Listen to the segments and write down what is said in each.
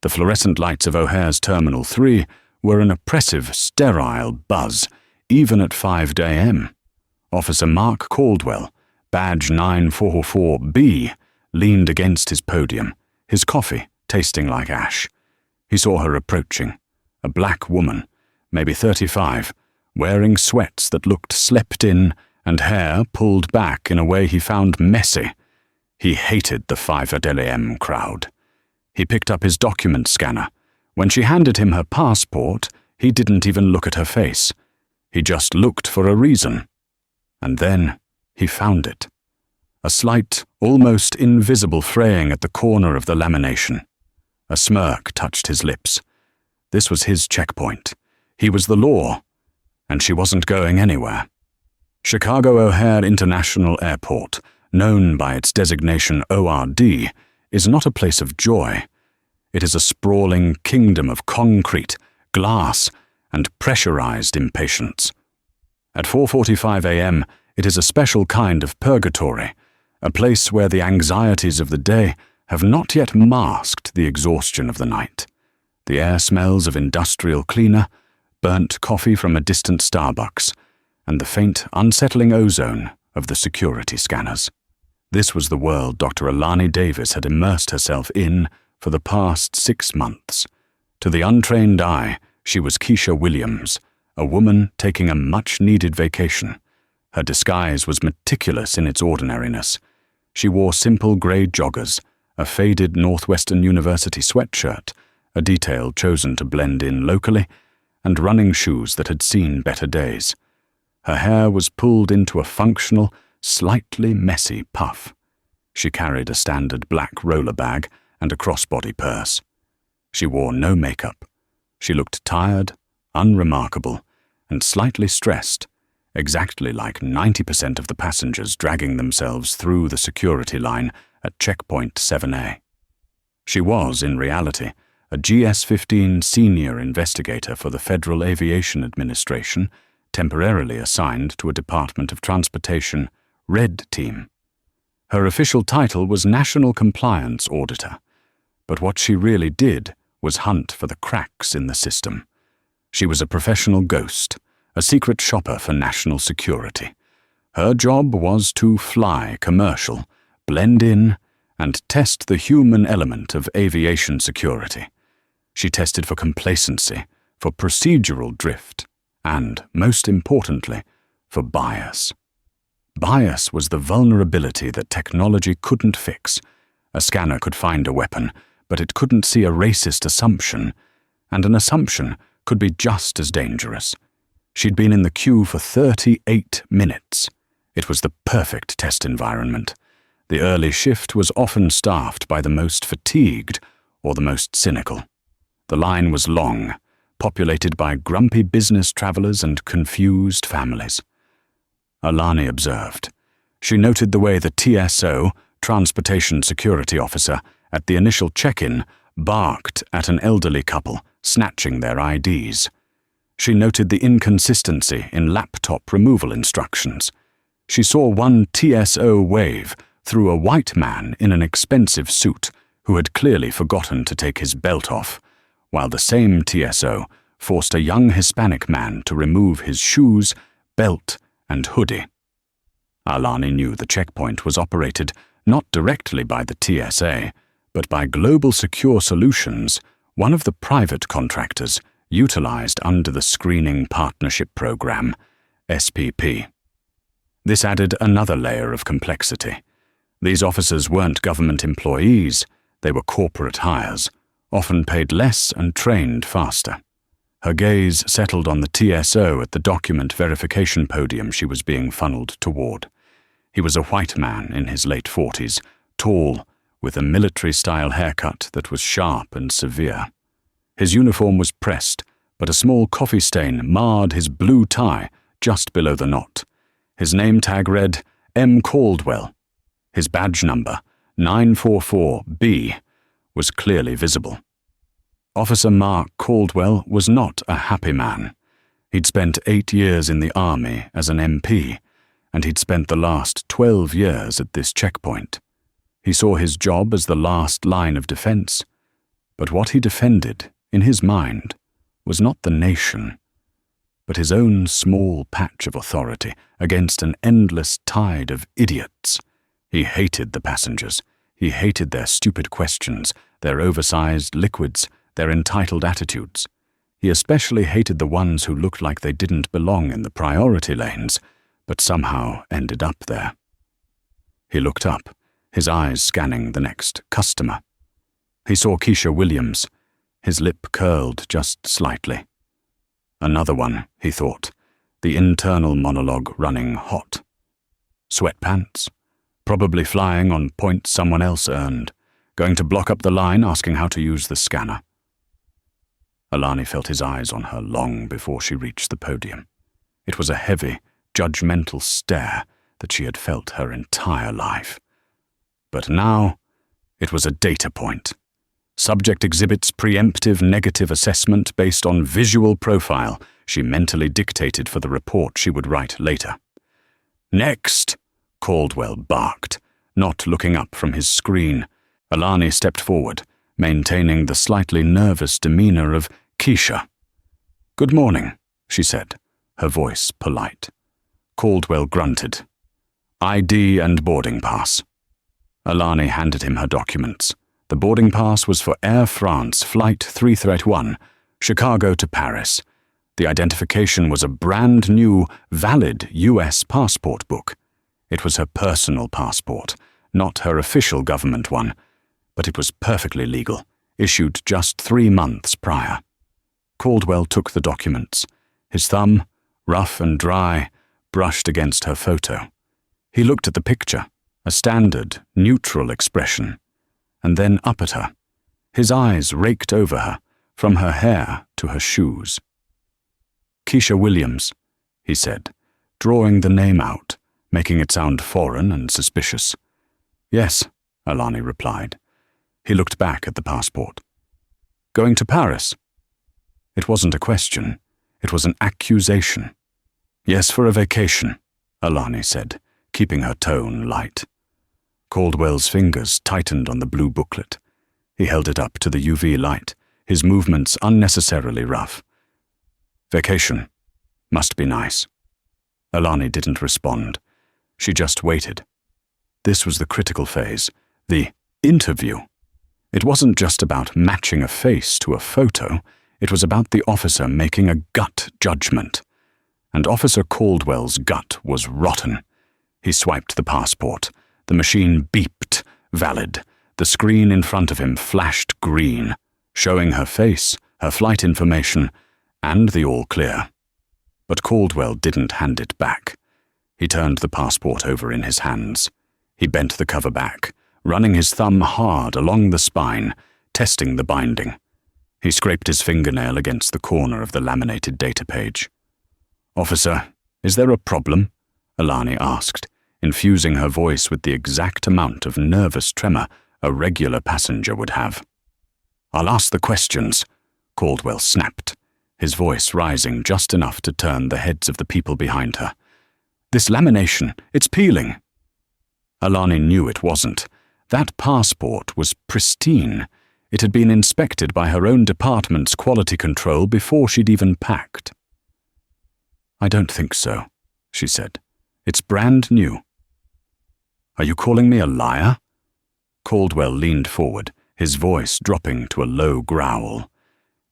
The fluorescent lights of O'Hare's Terminal 3 were an oppressive, sterile buzz, even at 5 a.m. Officer Mark Caldwell, badge 944B, leaned against his podium, his coffee tasting like ash. He saw her approaching, a black woman, maybe 35, wearing sweats that looked slept in and hair pulled back in a way he found messy. He hated the 5 a.m. crowd. He picked up his document scanner. When she handed him her passport, he didn't even look at her face. He just looked for a reason. And then he found it. A slight, almost invisible fraying at the corner of the lamination. A smirk touched his lips. This was his checkpoint. He was the law, and she wasn't going anywhere. Chicago O'Hare International Airport, known by its designation ORD, is not a place of joy. It is a sprawling kingdom of concrete, glass, and pressurized impatience. At 4:45 a.m., it is a special kind of purgatory, a place where the anxieties of the day have not yet masked the exhaustion of the night. The air smells of industrial cleaner, burnt coffee from a distant Starbucks, and the faint, unsettling ozone of the security scanners. This was the world Dr. Alani Davis had immersed herself in for the past 6 months. To the untrained eye, she was Keisha Williams, a woman taking a much-needed vacation. Her disguise was meticulous in its ordinariness. She wore simple grey joggers, a faded Northwestern University sweatshirt, a detail chosen to blend in locally, and running shoes that had seen better days. Her hair was pulled into a functional, slightly messy puff. She carried a standard black roller bag and a crossbody purse. She wore no makeup. She looked tired, unremarkable, and slightly stressed, exactly like 90% of the passengers dragging themselves through the security line at checkpoint 7A. She was, in reality, a GS-15 senior investigator for the Federal Aviation Administration, temporarily assigned to a Department of Transportation Red Team. Her official title was National Compliance Auditor, but what she really did was hunt for the cracks in the system. She was a professional ghost, a secret shopper for national security. Her job was to fly commercial, blend in, and test the human element of aviation security. She tested for complacency, for procedural drift, and, most importantly, for bias. Bias was the vulnerability that technology couldn't fix. A scanner could find a weapon, but it couldn't see a racist assumption, and an assumption could be just as dangerous. She'd been in the queue for 38 minutes. It was the perfect test environment. The early shift was often staffed by the most fatigued or the most cynical. The line was long, populated by grumpy business travelers and confused families. Alani observed. She noted the way the TSO, Transportation Security Officer, at the initial check-in, barked at an elderly couple, snatching their IDs. She noted the inconsistency in laptop removal instructions. She saw one TSO wave through a white man in an expensive suit who had clearly forgotten to take his belt off, while the same TSO forced a young Hispanic man to remove his shoes, belt, and hoodie. Alani knew the checkpoint was operated not directly by the TSA, but by Global Secure Solutions, one of the private contractors utilized under the Screening Partnership Program, SPP. This added another layer of complexity. These officers weren't government employees, they were corporate hires, often paid less and trained faster. Her gaze settled on the TSO at the document verification podium she was being funneled toward. He was a white man in his late 40s, tall, with a military-style haircut that was sharp and severe. His uniform was pressed, but a small coffee stain marred his blue tie just below the knot. His name tag read, M. Caldwell. His badge number, 944B, was clearly visible. Officer Mark Caldwell was not a happy man. He'd spent 8 years in the Army as an MP, and he'd spent the last 12 years at this checkpoint. He saw his job as the last line of defense, But what he defended, in his mind, was not the nation, but his own small patch of authority against an endless tide of idiots. He hated the passengers. He hated their stupid questions, their oversized liquids, their entitled attitudes. He especially hated the ones who looked like they didn't belong in the priority lanes, but somehow ended up there. He looked up, his eyes scanning the next customer. He saw Keisha Williams. His lip curled just slightly. Another one, he thought, the internal monologue running hot. Sweatpants, probably flying on points someone else earned, going to block up the line asking how to use the scanner. Alani felt his eyes on her long before she reached the podium. It was a heavy, judgmental stare that she had felt her entire life. But now, it was a data point. Subject exhibits preemptive negative assessment based on visual profile she mentally dictated for the report she would write later. "Next," Caldwell barked, not looking up from his screen. Alani stepped forward, maintaining the slightly nervous demeanor of Keisha. "Good morning," she said, her voice polite. Caldwell grunted. "ID and boarding pass." Alani handed him her documents. The boarding pass was for Air France Flight 331, Chicago to Paris. The identification was a brand new, valid U.S. passport book. It was her personal passport, not her official government one, but it was perfectly legal, issued just 3 months prior. Caldwell took the documents. His thumb, rough and dry, brushed against her photo. He looked at the picture, a standard, neutral expression, and then up at her. His eyes raked over her, from her hair to her shoes. "Keisha Williams," he said, drawing the name out, making it sound foreign and suspicious. "Yes," Alani replied. He looked back at the passport. "Going to Paris?" It wasn't a question. It was an accusation. "Yes, for a vacation," Alani said, keeping her tone light. Caldwell's fingers tightened on the blue booklet. He held it up to the UV light, his movements unnecessarily rough. "Vacation. Must be nice." Alani didn't respond. She just waited. This was the critical phase, the interview. It wasn't just about matching a face to a photo. It was about the officer making a gut judgment. And Officer Caldwell's gut was rotten. He swiped the passport. The machine beeped, valid. The screen in front of him flashed green, showing her face, her flight information, and the all clear. But Caldwell didn't hand it back. He turned the passport over in his hands. He bent the cover back, running his thumb hard along the spine, testing the binding. He scraped his fingernail against the corner of the laminated data page. "Officer, is there a problem?" Alani asked, infusing her voice with the exact amount of nervous tremor a regular passenger would have. "I'll ask the questions," Caldwell snapped, his voice rising just enough to turn the heads of the people behind her. "This lamination, it's peeling." Alani knew it wasn't. That passport was pristine. It had been inspected by her own department's quality control before she'd even packed. "I don't think so," she said. "It's brand new." "Are you calling me a liar?" Caldwell leaned forward, his voice dropping to a low growl.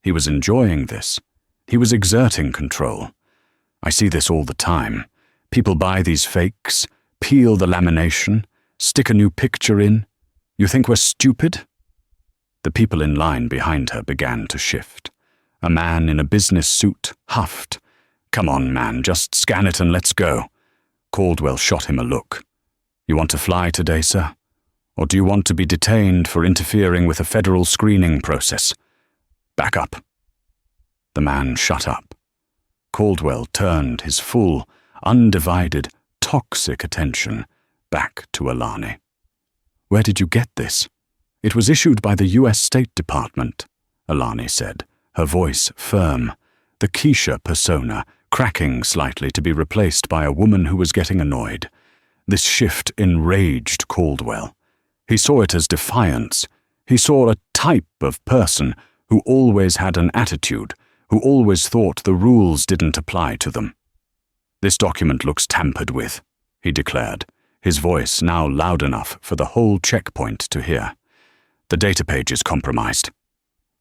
He was enjoying this. He was exerting control. "I see this all the time. People buy these fakes, peel the lamination, stick a new picture in. You think we're stupid?" The people in line behind her began to shift. A man in a business suit huffed. "Come on, man, just scan it and let's go." Caldwell shot him a look. "You want to fly today, sir? Or do you want to be detained for interfering with a federal screening process? Back up." The man shut up. Caldwell turned his full, undivided, toxic attention back to Alani. "Where did you get this?" "It was issued by the U.S. State Department," Alani said, her voice firm, the Keisha persona cracking slightly to be replaced by a woman who was getting annoyed. This shift enraged Caldwell. He saw it as defiance. He saw a type of person who always had an attitude, who always thought the rules didn't apply to them. "This document looks tampered with," he declared, his voice now loud enough for the whole checkpoint to hear. "The data page is compromised."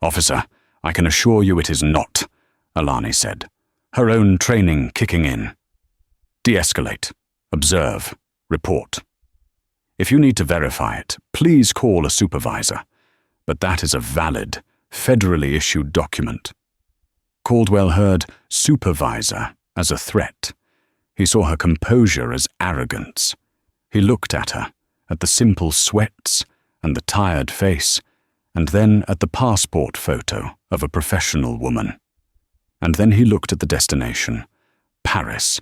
"Officer, I can assure you it is not," Alani said, her own training kicking in. "De-escalate. Observe. Report. If you need to verify it, please call a supervisor. But that is a valid, federally issued document." Caldwell heard supervisor as a threat. He saw her composure as arrogance. He looked at her, at the simple sweats and the tired face, and then at the passport photo of a professional woman. And then he looked at the destination, Paris.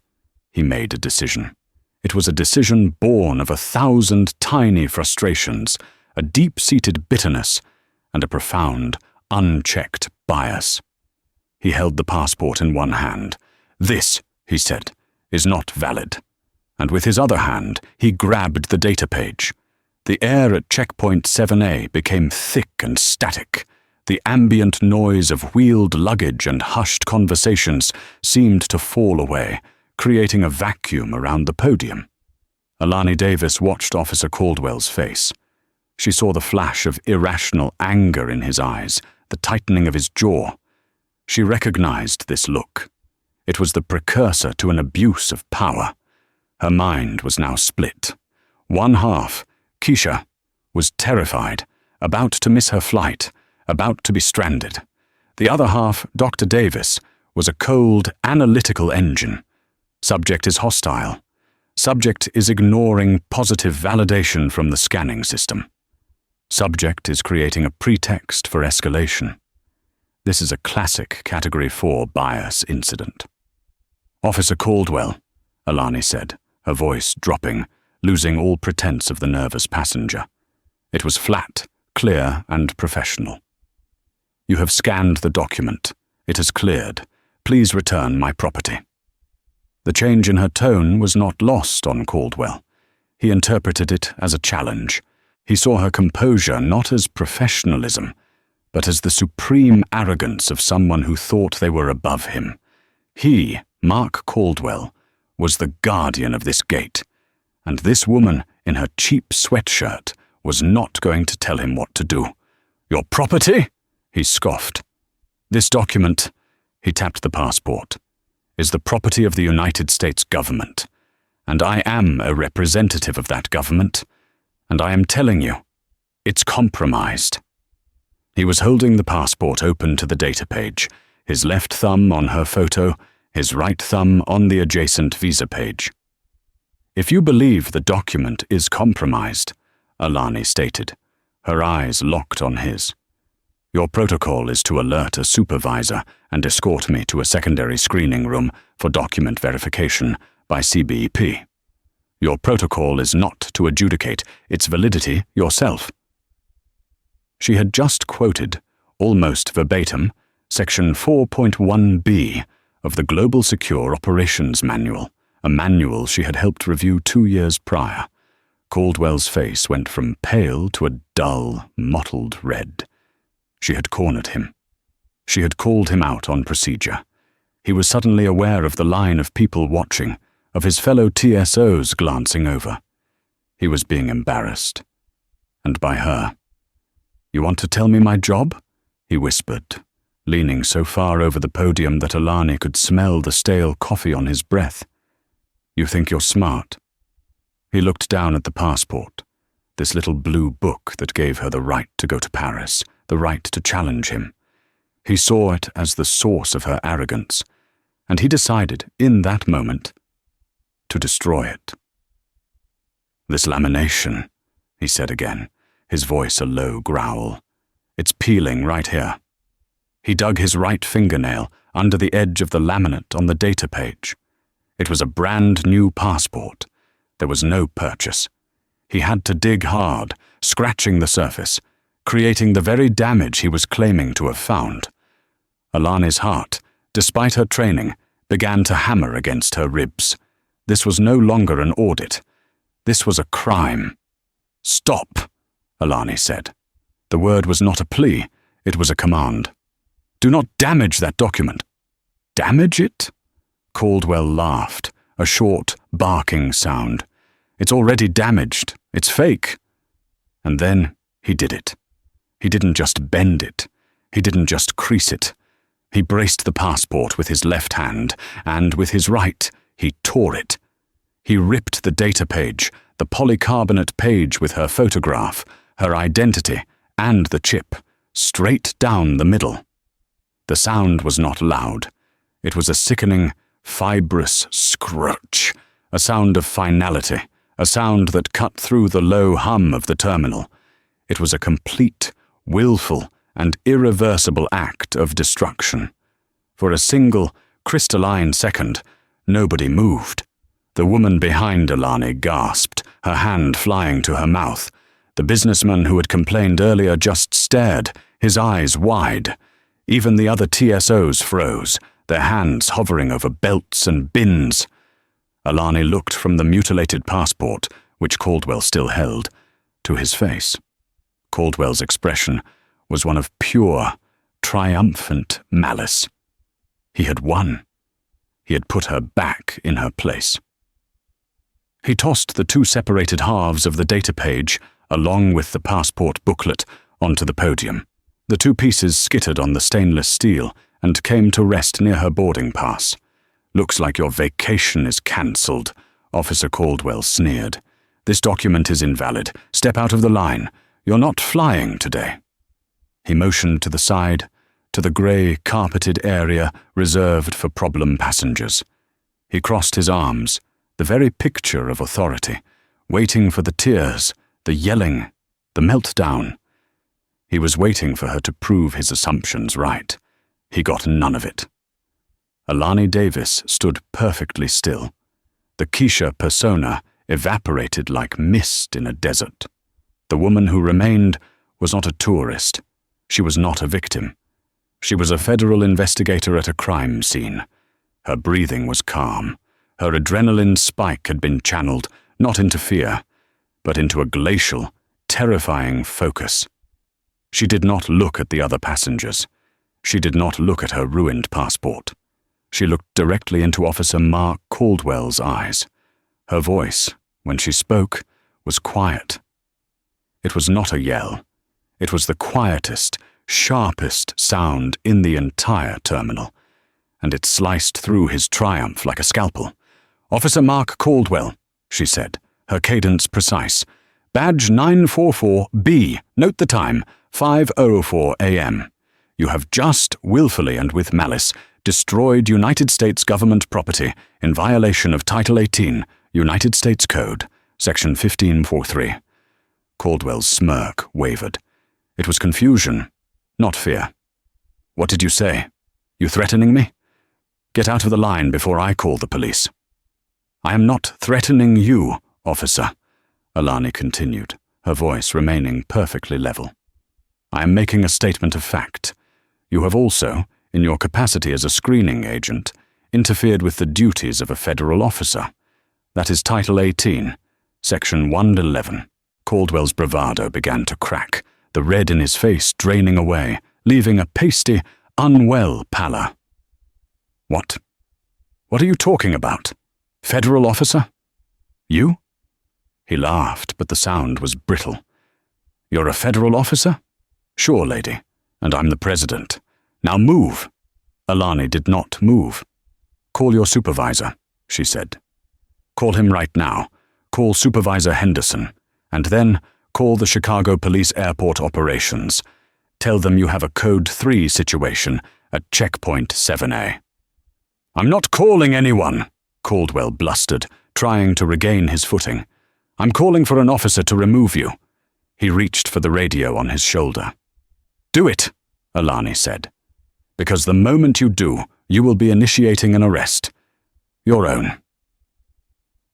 He made a decision. It was a decision born of 1,000 tiny frustrations, a deep-seated bitterness, and a profound, unchecked bias. He held the passport in one hand. "This," he said, "is not valid." And with his other hand, he grabbed the data page. The air at checkpoint 7A became thick and static. The ambient noise of wheeled luggage and hushed conversations seemed to fall away, creating a vacuum around the podium. Alani Davis watched Officer Caldwell's face. She saw the flash of irrational anger in his eyes, the tightening of his jaw. She recognized this look. It was the precursor to an abuse of power. Her mind was now split. One half, Keisha, was terrified, about to miss her flight, about to be stranded. The other half, Dr. Davis, was a cold, analytical engine. Subject is hostile. Subject is ignoring positive validation from the scanning system. Subject is creating a pretext for escalation. This is a classic Category 4 bias incident. "Officer Caldwell," Alani said, her voice dropping, losing all pretense of the nervous passenger. It was flat, clear, and professional. "You have scanned the document. It has cleared. Please return my property." The change in her tone was not lost on Caldwell. He interpreted it as a challenge. He saw her composure not as professionalism, but as the supreme arrogance of someone who thought they were above him. He, Mark Caldwell, was the guardian of this gate, and this woman in her cheap sweatshirt was not going to tell him what to do. "Your property?" he scoffed. "This document," he tapped the passport, "is the property of the United States government, and I am a representative of that government, and I am telling you, it's compromised." He was holding the passport open to the data page, his left thumb on her photo, his right thumb on the adjacent visa page. "If you believe the document is compromised," Alani stated, her eyes locked on his, "your protocol is to alert a supervisor and escort me to a secondary screening room for document verification by CBP. Your protocol is not to adjudicate its validity yourself." She had just quoted, almost verbatim, Section 4.1b of the Global Secure Operations Manual, a manual she had helped review 2 years prior. Caldwell's face went from pale to a dull, mottled red. She had cornered him. She had called him out on procedure. He was suddenly aware of the line of people watching, of his fellow TSOs glancing over. He was being embarrassed. And by her. "You want to tell me my job?" he whispered, leaning so far over the podium that Alani could smell the stale coffee on his breath. "You think you're smart?" He looked down at the passport, this little blue book that gave her the right to go to Paris, the right to challenge him. He saw it as the source of her arrogance, and he decided, in that moment, to destroy it. "This lamination," he said again, his voice a low growl. "It's peeling right here." He dug his right fingernail under the edge of the laminate on the data page. It was a brand new passport. There was no purchase. He had to dig hard, scratching the surface, creating the very damage he was claiming to have found. Alani's heart, despite her training, began to hammer against her ribs. This was no longer an audit. This was a crime. "Stop," Alani said. The word was not a plea, it was a command. "Do not damage that document." "Damage it?" Caldwell laughed, a short, barking sound. "It's already damaged. It's fake." And then he did it. He didn't just bend it. He didn't just crease it. He braced the passport with his left hand, and with his right, he tore it. He ripped the data page, the polycarbonate page with her photograph, her identity, and the chip, straight down the middle. The sound was not loud. It was a sickening, fibrous scrunch, a sound of finality, a sound that cut through the low hum of the terminal. It was a complete, willful, and irreversible act of destruction. For a single, crystalline second, nobody moved. The woman behind Alani gasped, her hand flying to her mouth. The businessman who had complained earlier just stared, his eyes wide. Even the other TSOs froze, their hands hovering over belts and bins. Alani looked from the mutilated passport, which Caldwell still held, to his face. Caldwell's expression was one of pure, triumphant malice. He had won. He had put her back in her place. He tossed the two separated halves of the data page, along with the passport booklet, onto the podium. The two pieces skittered on the stainless steel and came to rest near her boarding pass. "Looks like your vacation is cancelled," Officer Caldwell sneered. "This document is invalid. Step out of the line. You're not flying today." He motioned to the side, to the grey, carpeted area reserved for problem passengers. He crossed his arms, the very picture of authority, waiting for the tears, the yelling, the meltdown. He was waiting for her to prove his assumptions right. He got none of it. Alani Davis stood perfectly still. The Keisha persona evaporated like mist in a desert. The woman who remained was not a tourist. She was not a victim. She was a federal investigator at a crime scene. Her breathing was calm. Her adrenaline spike had been channeled, not into fear, but into a glacial, terrifying focus. She did not look at the other passengers. She did not look at her ruined passport. She looked directly into Officer Mark Caldwell's eyes. Her voice, when she spoke, was quiet. It was not a yell. It was the quietest, sharpest sound in the entire terminal, and it sliced through his triumph like a scalpel. "Officer Mark Caldwell," she said, her cadence precise. "Badge 944B, note the time, 5:04 a.m. You have just, willfully and with malice, destroyed United States government property in violation of Title 18, United States Code, Section 1543. Caldwell's smirk wavered. It was confusion, not fear. "What did you say? You threatening me? Get out of the line before I call the police." "I am not threatening you, officer," Alani continued, her voice remaining perfectly level. "I am making a statement of fact. You have also, in your capacity as a screening agent, interfered with the duties of a federal officer. That is Title 18, Section 111. Caldwell's bravado began to crack, the red in his face draining away, leaving a pasty, unwell pallor. "What? What are you talking about? Federal officer? You?" He laughed, but the sound was brittle. "You're a federal officer?" "Sure, lady, and I'm the president. Now move." Alani did not move. "Call your supervisor," she said. "Call him right now. Call Supervisor Henderson, and then call the Chicago Police Airport Operations. Tell them you have a Code 3 situation at Checkpoint 7A. "I'm not calling anyone," Caldwell blustered, trying to regain his footing. "I'm calling for an officer to remove you." He reached for the radio on his shoulder. "Do it," Alani said. "Because the moment you do, you will be initiating an arrest. Your own."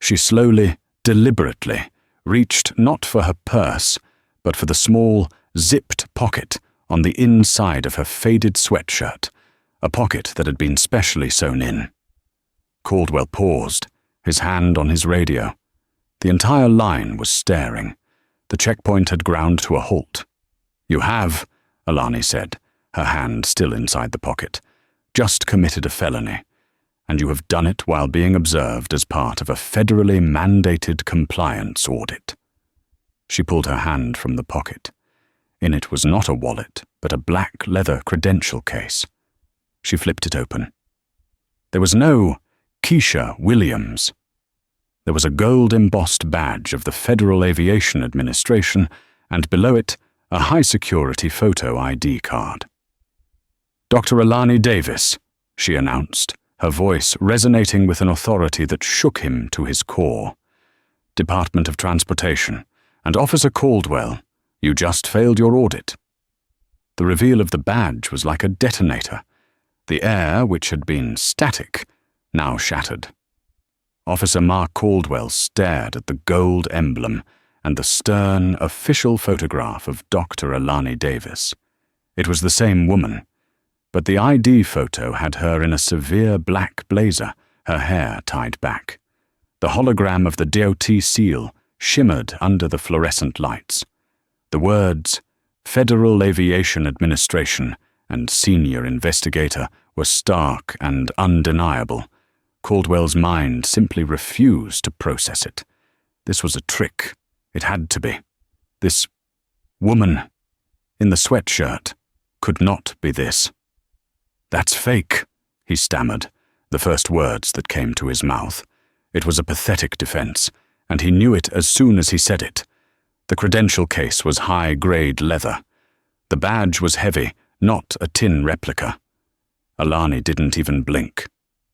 She slowly, deliberately, reached not for her purse, but for the small, zipped pocket on the inside of her faded sweatshirt, a pocket that had been specially sewn in. Caldwell paused, his hand on his radio. The entire line was staring. The checkpoint had ground to a halt. You have, Alani said, her hand still inside the pocket, just committed a felony, and you have done it while being observed as part of a federally mandated compliance audit. She pulled her hand from the pocket. In it was not a wallet, but a black leather credential case. She flipped it open. There was no Keisha Williams. There was a gold-embossed badge of the Federal Aviation Administration, and below it, a high-security photo ID card. Dr. Alani Davis, she announced, her voice resonating with an authority that shook him to his core. Department of Transportation, and Officer Caldwell, you just failed your audit. The reveal of the badge was like a detonator. The air, which had been static, now shattered. Officer Mark Caldwell stared at the gold emblem and the stern, official photograph of Dr. Alani Davis. It was the same woman, but the ID photo had her in a severe black blazer, her hair tied back. The hologram of the DOT seal shimmered under the fluorescent lights. The words, Federal Aviation Administration and Senior Investigator, were stark and undeniable. Caldwell's mind simply refused to process it. This was a trick. It had to be. This woman in the sweatshirt could not be this. That's fake, he stammered, the first words that came to his mouth. It was a pathetic defense, and he knew it as soon as he said it. The credential case was high-grade leather. The badge was heavy, not a tin replica. Alani didn't even blink.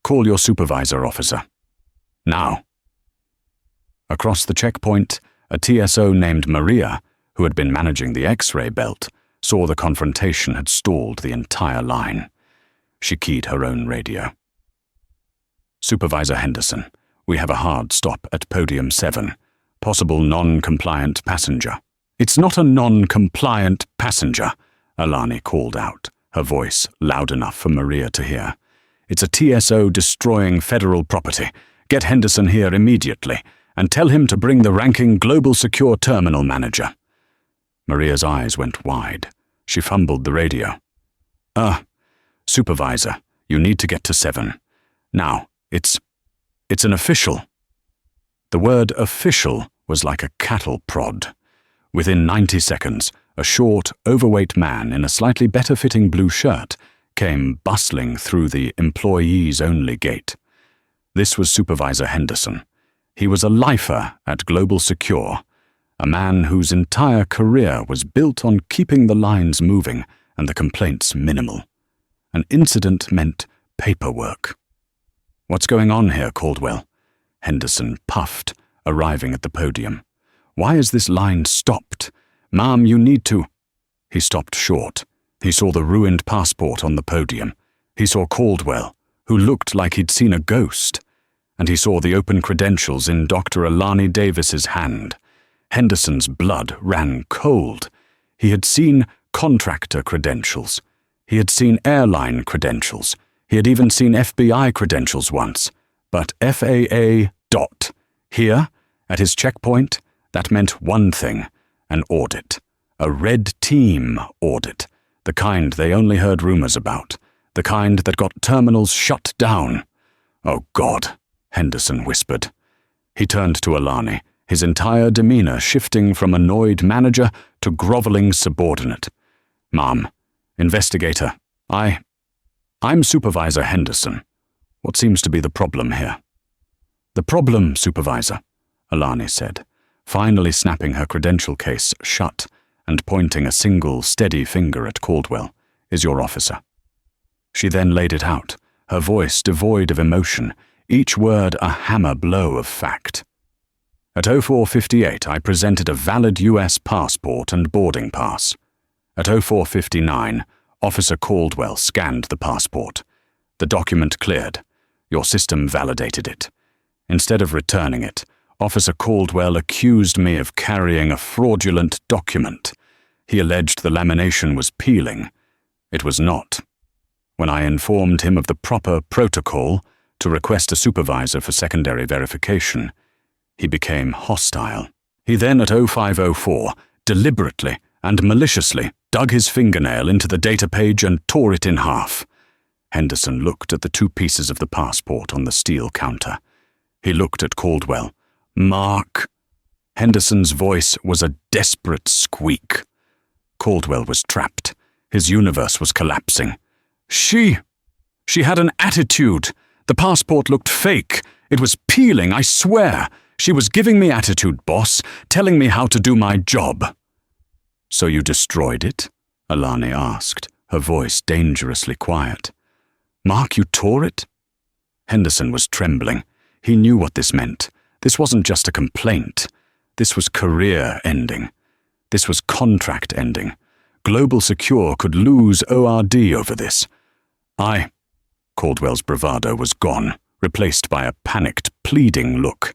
Call your supervisor, officer. Now. Across the checkpoint, a TSO named Maria, who had been managing the X-ray belt, saw the confrontation had stalled the entire line. She keyed her own radio. Supervisor Henderson, we have a hard stop at Podium 7. Possible non-compliant passenger. It's not a non-compliant passenger, Alani called out, her voice loud enough for Maria to hear. It's a TSO destroying federal property. Get Henderson here immediately, and tell him to bring the ranking Global Secure Terminal manager. Maria's eyes went wide. She fumbled the radio. Supervisor, you need to get to 7. Now, it's an official. The word official was like a cattle prod. Within 90 seconds, a short, overweight man in a slightly better-fitting blue shirt came bustling through the employees-only gate. This was Supervisor Henderson. He was a lifer at Global Secure, a man whose entire career was built on keeping the lines moving and the complaints minimal. An incident meant paperwork. What's going on here, Caldwell? Henderson puffed, arriving at the podium. Why is this line stopped? Ma'am, you need to... He stopped short. He saw the ruined passport on the podium. He saw Caldwell, who looked like he'd seen a ghost. And he saw the open credentials in Dr. Alani Davis's hand. Henderson's blood ran cold. He had seen contractor credentials. He had seen airline credentials. He had even seen FBI credentials once. But FAA ... Here, at his checkpoint, that meant one thing, an audit. A red team audit. The kind they only heard rumors about. The kind that got terminals shut down. Oh God, Henderson whispered. He turned to Alani, his entire demeanor shifting from annoyed manager to groveling subordinate. Ma'am, investigator, I'm Supervisor Henderson. What seems to be the problem here? The problem, Supervisor, Alani said, finally snapping her credential case shut and pointing a single steady finger at Caldwell, is your officer. She then laid it out, her voice devoid of emotion, each word a hammer blow of fact. At 04:58, I presented a valid U.S. passport and boarding pass. At 04:59, Officer Caldwell scanned the passport. The document cleared. Your system validated it. Instead of returning it, Officer Caldwell accused me of carrying a fraudulent document. He alleged the lamination was peeling. It was not. When I informed him of the proper protocol to request a supervisor for secondary verification, he became hostile. He then, at 05:04, deliberately and maliciously dug his fingernail into the data page and tore it in half. Henderson looked at the 2 pieces of the passport on the steel counter. He looked at Caldwell. "Mark." Henderson's voice was a desperate squeak. Caldwell was trapped. His universe was collapsing. She had an attitude. The passport looked fake. It was peeling, I swear. She was giving me attitude, boss, telling me how to do my job. "So you destroyed it?" Alani asked, her voice dangerously quiet. "Mark, you tore it?" Henderson was trembling. He knew what this meant. This wasn't just a complaint. This was career ending. This was contract ending. Global Secure could lose ORD over this. Caldwell's bravado was gone, replaced by a panicked, pleading look.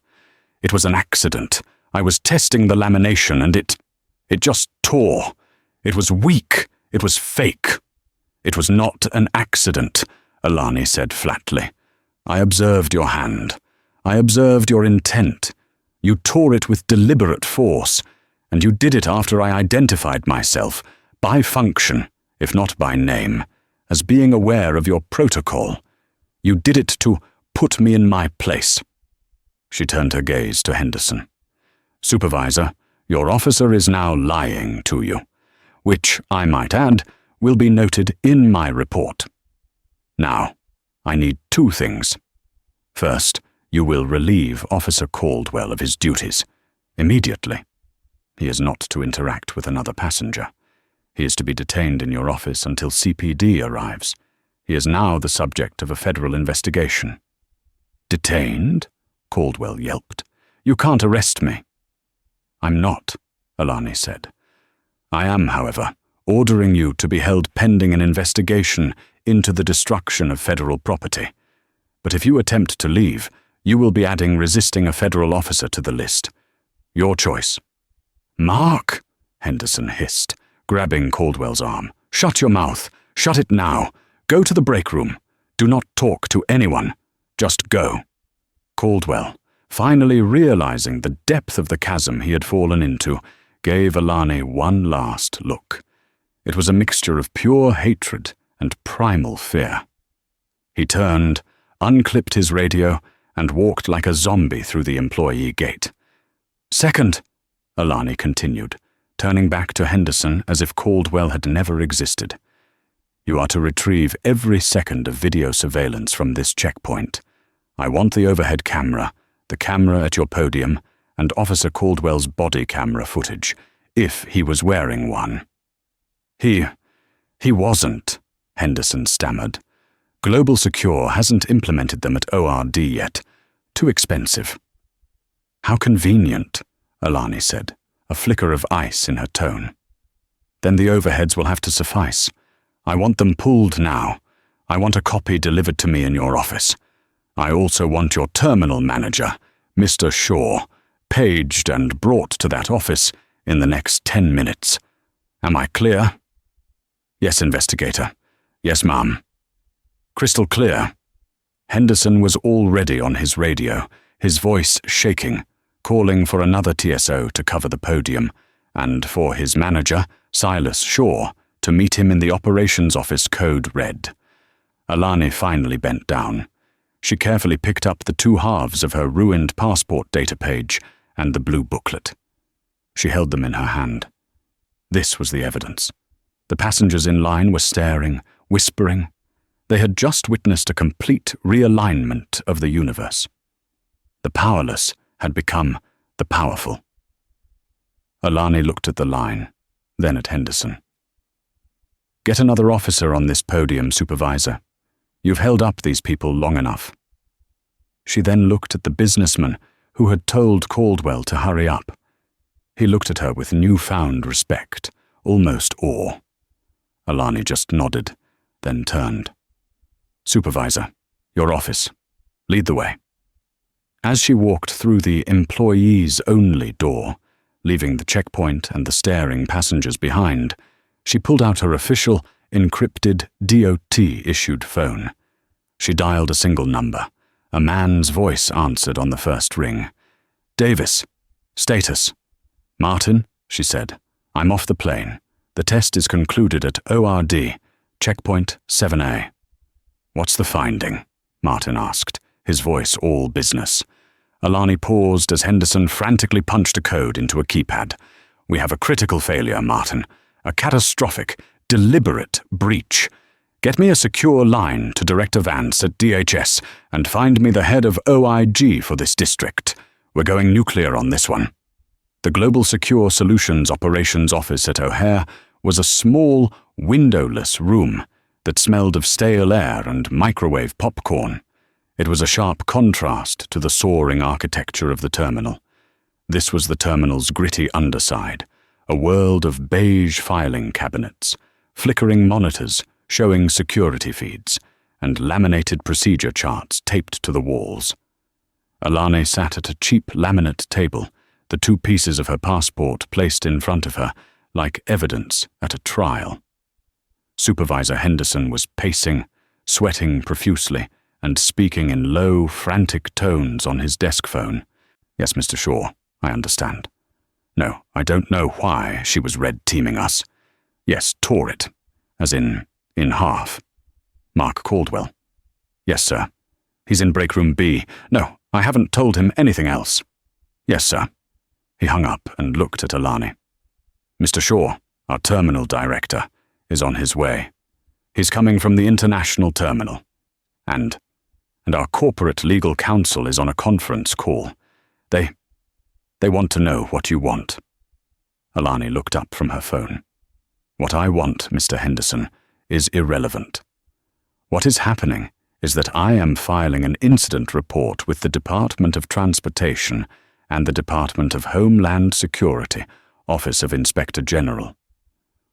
"It was an accident. I was testing the lamination and it just tore. It was weak. It was fake." "It was not an accident," Alani said flatly. "I observed your hand. I observed your intent. You tore it with deliberate force, and you did it after I identified myself, by function, if not by name, as being aware of your protocol. You did it to put me in my place." She turned her gaze to Henderson. "Supervisor, your officer is now lying to you, which, I might add, will be noted in my report. Now, I need 2 things. First, you will relieve Officer Caldwell of his duties, immediately. He is not to interact with another passenger. He is to be detained in your office until CPD arrives. He is now the subject of a federal investigation." "Detained?" Caldwell yelped. "You can't arrest me." "I'm not," Alani said. "I am, however, ordering you to be held pending an investigation into the destruction of federal property. But if you attempt to leave, you will be adding resisting a federal officer to the list. Your choice." "Mark," Henderson hissed, grabbing Caldwell's arm. "Shut your mouth. Shut it now. Go to the break room. Do not talk to anyone. Just go." Caldwell, finally realizing the depth of the chasm he had fallen into, gave Alani one last look. It was a mixture of pure hatred and primal fear. He turned, unclipped his radio, and walked like a zombie through the employee gate. "Second," Alani continued, turning back to Henderson as if Caldwell had never existed. "You are to retrieve every second of video surveillance from this checkpoint. I want the overhead camera, the camera at your podium, and Officer Caldwell's body camera footage, if he was wearing one." He wasn't," Henderson stammered. "Global Secure hasn't implemented them at ORD yet. Too expensive." "How convenient," Alani said, a flicker of ice in her tone. "Then the overheads will have to suffice. I want them pulled now. I want a copy delivered to me in your office. I also want your terminal manager, Mr. Shaw, paged and brought to that office in the next 10 minutes. Am I clear?" "Yes, investigator. Yes, ma'am." "Crystal clear." Henderson was already on his radio, his voice shaking, calling for another TSO to cover the podium, and for his manager, Silas Shaw, to meet him in the operations office code red. Alani finally bent down. She carefully picked up the 2 halves of her ruined passport data page and the blue booklet. She held them in her hand. This was the evidence. The passengers in line were staring, whispering. They had just witnessed a complete realignment of the universe. The powerless had become the powerful. Alani looked at the line, then at Henderson. "Get another officer on this podium, Supervisor. You've held up these people long enough." She then looked at the businessman who had told Caldwell to hurry up. He looked at her with newfound respect, almost awe. Alani just nodded, then turned. "Supervisor, your office. Lead the way." As she walked through the employees-only door, leaving the checkpoint and the staring passengers behind, she pulled out her official, encrypted, DOT-issued phone. She dialed a single number. A man's voice answered on the first ring. "Davis. Status." "Martin," she said. "I'm off the plane. The test is concluded at ORD, checkpoint 7A. What's the finding? Martin asked, his voice all business. Alani paused as Henderson frantically punched a code into a keypad. We have a critical failure, Martin. A catastrophic, deliberate breach. Get me a secure line to Director Vance at DHS and find me the head of OIG for this district. We're going nuclear on this one. The Global Secure Solutions Operations Office at O'Hare was a small, windowless room that smelled of stale air and microwave popcorn. It was a sharp contrast to the soaring architecture of the terminal. This was the terminal's gritty underside, a world of beige filing cabinets, flickering monitors showing security feeds, and laminated procedure charts taped to the walls. Alani sat at a cheap laminate table, the 2 pieces of her passport placed in front of her, like evidence at a trial. Supervisor Henderson was pacing, sweating profusely, and speaking in low, frantic tones on his desk phone. Yes, Mr. Shaw, I understand. No, I don't know why she was red-teaming us. Yes, tore it, as in half. Mark Caldwell. Yes, sir. He's in break room B. No, I haven't told him anything else. Yes, sir. He hung up and looked at Alani. Mr. Shaw, our terminal director, is on his way. He's coming from the international terminal. And our corporate legal counsel is on a conference call. They want to know what you want. Alani looked up from her phone. What I want, Mr. Henderson, is irrelevant. What is happening is that I am filing an incident report with the Department of Transportation and the Department of Homeland Security, Office of Inspector General.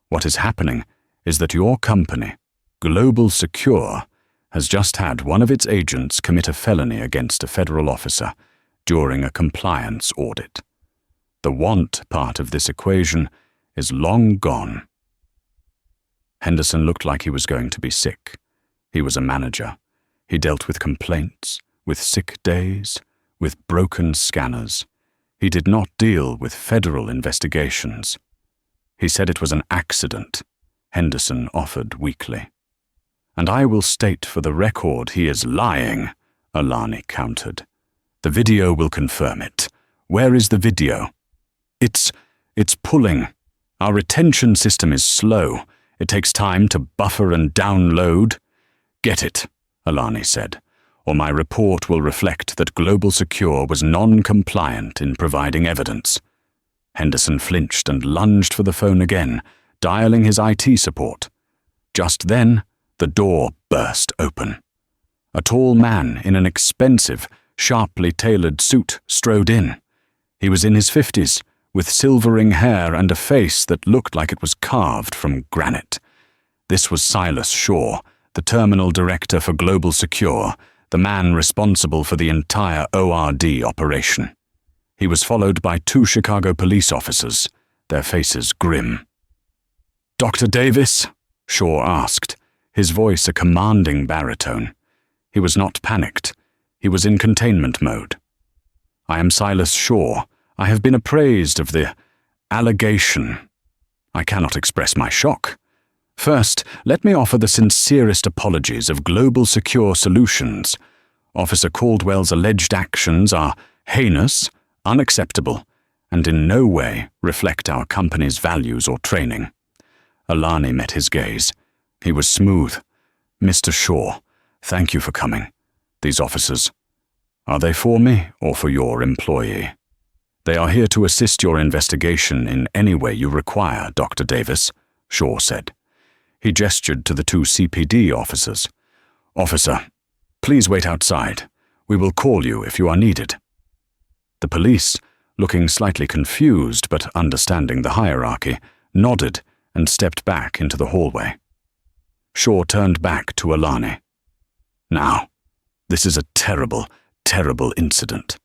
What is happening is that your company, Global Secure, has just had one of its agents commit a felony against a federal officer during a compliance audit. The want part of this equation is long gone. Henderson looked like he was going to be sick. He was a manager. He dealt with complaints, with sick days, with broken scanners. He did not deal with federal investigations. He said it was an accident, Henderson offered weakly. And I will state for the record he is lying, Alani countered. The video will confirm it. Where is the video? It's pulling. Our retention system is slow. It takes time to buffer and download. Get it, Alani said, or my report will reflect that Global Secure was non-compliant in providing evidence. Henderson flinched and lunged for the phone again, dialing his IT support. Just then, the door burst open. A tall man in an expensive, sharply tailored suit strode in. He was in his 50s, with silvering hair and a face that looked like it was carved from granite. This was Silas Shaw, the terminal director for Global Secure, the man responsible for the entire ORD operation. He was followed by 2 Chicago police officers, their faces grim. Dr. Davis? Shaw asked, his voice a commanding baritone. He was not panicked. He was in containment mode. I am Silas Shaw. I have been appraised of the allegation. I cannot express my shock. First, let me offer the sincerest apologies of Global Secure Solutions. Officer Caldwell's alleged actions are heinous, unacceptable, and in no way reflect our company's values or training. Alani met his gaze. He was smooth. Mr. Shaw, thank you for coming. These officers, are they for me or for your employee? They are here to assist your investigation in any way you require, Dr. Davis, Shaw said. He gestured to the 2 CPD officers. Officer, please wait outside. We will call you if you are needed. The police, looking slightly confused but understanding the hierarchy, nodded and stepped back into the hallway. Shaw turned back to Alani. Now, this is a terrible, terrible incident.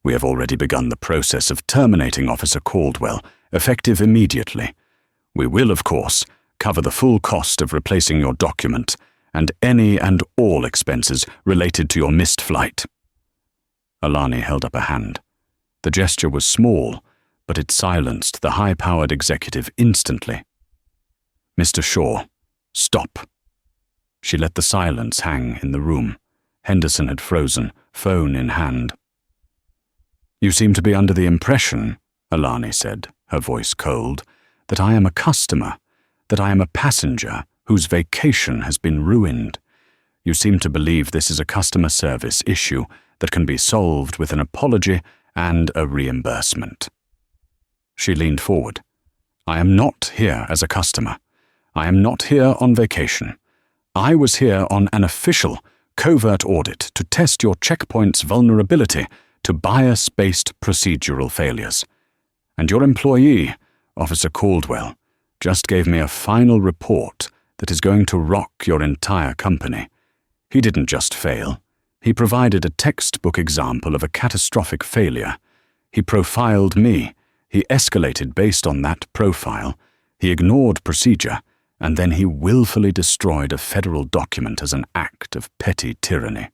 We have already begun the process of terminating Officer Caldwell, effective immediately. We will, of course, cover the full cost of replacing your document and any and all expenses related to your missed flight. Alani held up a hand. The gesture was small, but it silenced the high-powered executive instantly. Mr. Shaw, stop." She let the silence hang in the room. Henderson had frozen, phone in hand. "You seem to be under the impression," Alani said, her voice cold, "that I am a customer, that I am a passenger whose vacation has been ruined. You seem to believe this is a customer service issue that can be solved with an apology and a reimbursement." She leaned forward. "I am not here as a customer. I am not here on vacation. I was here on an official, covert audit to test your checkpoint's vulnerability to bias-based procedural failures. And your employee, Officer Caldwell, just gave me a final report that is going to rock your entire company. He didn't just fail. He provided a textbook example of a catastrophic failure. He profiled me. He escalated based on that profile. He ignored procedure, and then he willfully destroyed a federal document as an act of petty tyranny."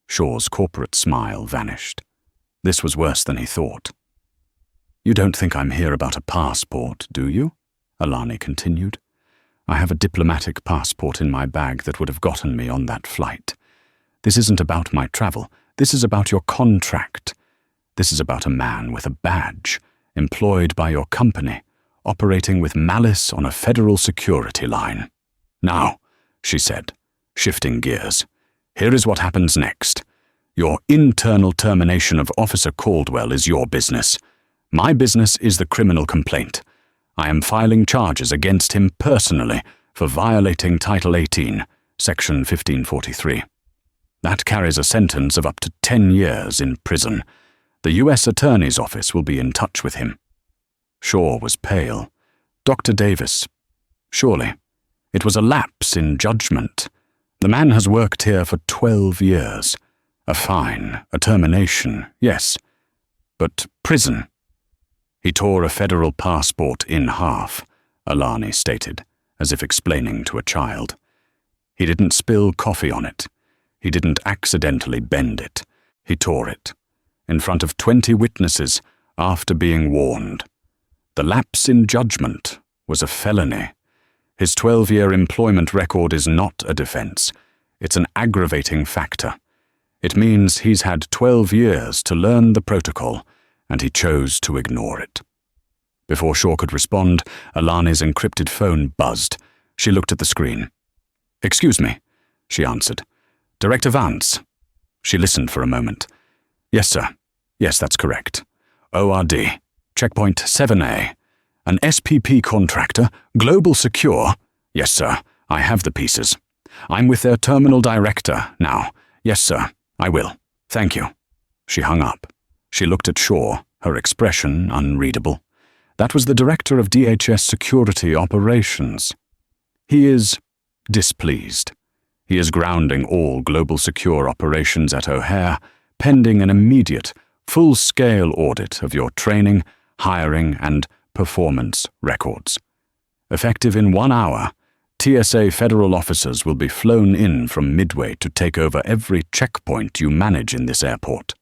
Shaw's corporate smile vanished. This was worse than he thought. "You don't think I'm here about a passport, do you?" Alani continued. "I have a diplomatic passport in my bag that would have gotten me on that flight. This isn't about my travel. This is about your contract. This is about a man with a badge, employed by your company, operating with malice on a federal security line. Now," she said, shifting gears, "here is what happens next. Your internal termination of Officer Caldwell is your business. My business is the criminal complaint. I am filing charges against him personally for violating Title 18, Section 1543. That carries a sentence of up to 10 years in prison. The U.S. Attorney's Office will be in touch with him." Shaw was pale. "Dr. Davis, surely. It was a lapse in judgment. The man has worked here for 12 years. A fine, a termination, yes. But prison." "He tore a federal passport in half," Alani stated, as if explaining to a child. "He didn't spill coffee on it. He didn't accidentally bend it. He tore it, in front of 20 witnesses, after being warned. The lapse in judgment was a felony. His 12-year employment record is not a defense. It's an aggravating factor. It means he's had 12 years to learn the protocol, and he chose to ignore it." Before Shaw could respond, Alani's encrypted phone buzzed. She looked at the screen. "Excuse me," she answered. "Director Vance." She listened for a moment. "Yes, sir. Yes, that's correct. ORD. Checkpoint 7A. An SPP contractor, Global Secure. Yes, sir. I have the pieces. I'm with their terminal director now. Yes, sir. I will. Thank you." She hung up. She looked at Shaw, her expression unreadable. That was the director of DHS Security Operations. He is displeased. He is grounding all Global Secure operations at O'Hare, pending an immediate, full-scale audit of your training, hiring, and performance records. Effective in 1 hour, TSA federal officers will be flown in from Midway to take over every checkpoint you manage in this airport.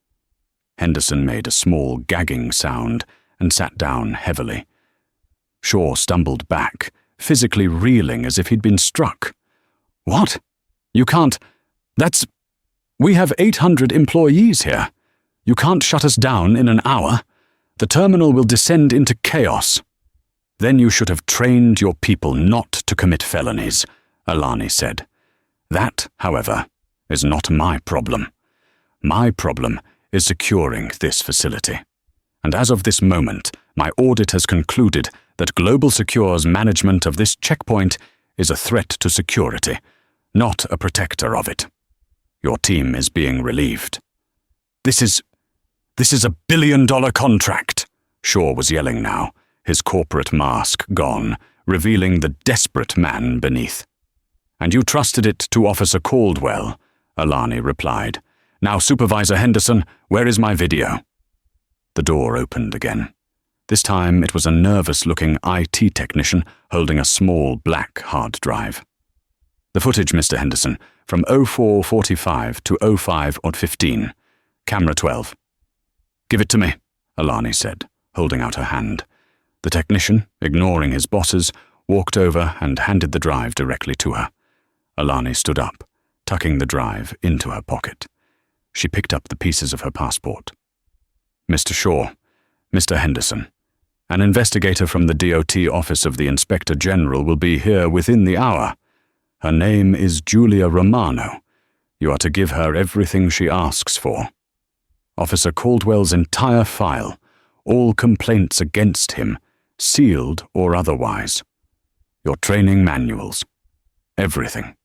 Henderson made a small gagging sound and sat down heavily. Shaw stumbled back, physically reeling as if he'd been struck. "What? You can't... We have 800 employees here. You can't shut us down in an hour. The terminal will descend into chaos." "Then you should have trained your people not to commit felonies," Alani said. "That, however, is not my problem. My problem is securing this facility. And as of this moment, my audit has concluded that Global Secure's management of this checkpoint is a threat to security, not a protector of it. Your team is being relieved." This is a billion-dollar contract," Shaw was yelling now, his corporate mask gone, revealing the desperate man beneath. "And you trusted it to Officer Caldwell," Alani replied. "Now, Supervisor Henderson, where is my video?" The door opened again. This time it was a nervous-looking IT technician holding a small black hard drive. "The footage, Mr. Henderson, from 04:45 to 05:15. Camera 12. "Give it to me," Alani said, holding out her hand. The technician, ignoring his bosses, walked over and handed the drive directly to her. Alani stood up, tucking the drive into her pocket. She picked up the pieces of her passport. Mr. Shaw, Mr. Henderson, an investigator from the DOT Office of the Inspector General will be here within the hour. Her name is Julia Romano. You are to give her everything she asks for. Officer Caldwell's entire file, all complaints against him, sealed or otherwise. Your training manuals. Everything.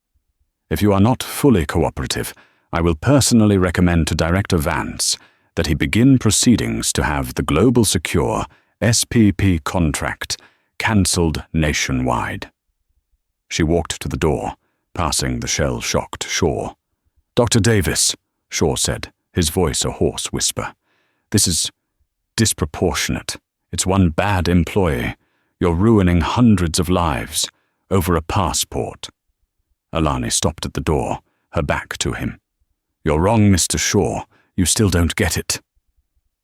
If you are not fully cooperative, I will personally recommend to Director Vance that he begin proceedings to have the Global Secure SPP contract cancelled nationwide. She walked to the door, passing the shell-shocked Shaw. Dr. Davis, Shaw said, his voice a hoarse whisper. This is disproportionate. It's one bad employee. You're ruining hundreds of lives over a passport. Alani stopped at the door, her back to him. You're wrong, Mr. Shaw. You still don't get it.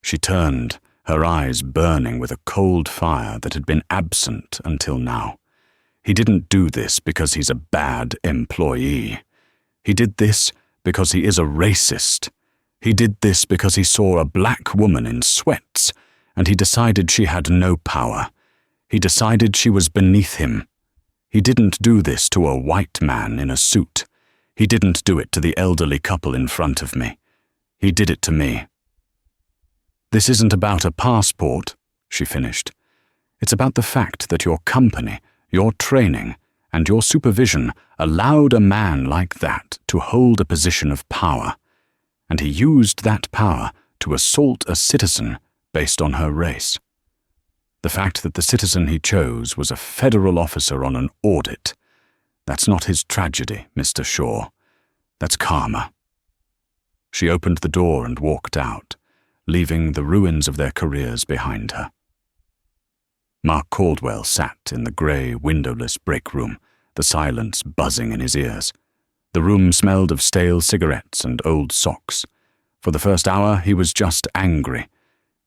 She turned, her eyes burning with a cold fire that had been absent until now. He didn't do this because he's a bad employee. He did this because he is a racist. He did this because he saw a black woman in sweats, and he decided she had no power. He decided she was beneath him. He didn't do this to a white man in a suit. He didn't do it to the elderly couple in front of me. He did it to me. This isn't about a passport, she finished. It's about the fact that your company, your training, and your supervision allowed a man like that to hold a position of power, and he used that power to assault a citizen based on her race. The fact that the citizen he chose was a federal officer on an audit, that's not his tragedy, Mr. Shaw. That's karma. She opened the door and walked out, leaving the ruins of their careers behind her. Mark Caldwell sat in the grey, windowless break room, the silence buzzing in his ears. The room smelled of stale cigarettes and old socks. For the first hour, he was just angry.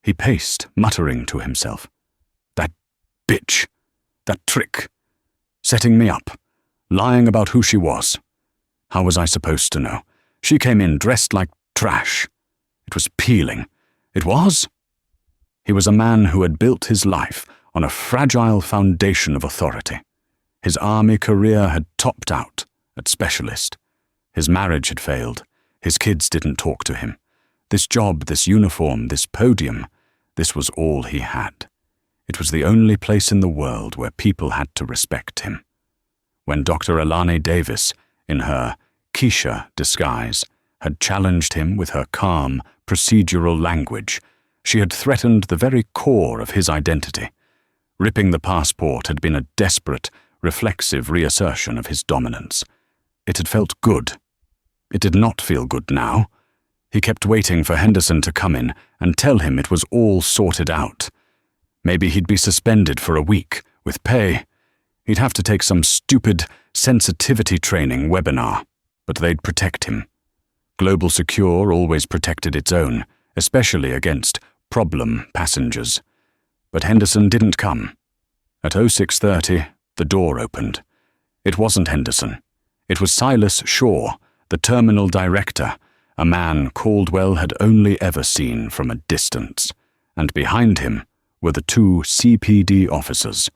He paced, muttering to himself. That bitch. That trick. Setting me up. Lying about who she was. How was I supposed to know? She came in dressed like trash. It was peeling. It was? He was a man who had built his life on a fragile foundation of authority. His army career had topped out at specialist. His marriage had failed. His kids didn't talk to him. This job, this uniform, this podium, this was all he had. It was the only place in the world where people had to respect him. When Dr. Alani Davis, in her Keisha disguise, had challenged him with her calm, procedural language, she had threatened the very core of his identity. Ripping the passport had been a desperate, reflexive reassertion of his dominance. It had felt good. It did not feel good now. He kept waiting for Henderson to come in and tell him it was all sorted out. Maybe he'd be suspended for a week, with pay. He'd have to take some stupid sensitivity training webinar, but they'd protect him. Global Secure always protected its own, especially against problem passengers. But Henderson didn't come. At 06:30, the door opened. It wasn't Henderson. It was Silas Shaw, the terminal director, a man Caldwell had only ever seen from a distance, and behind him were the two CPD officers.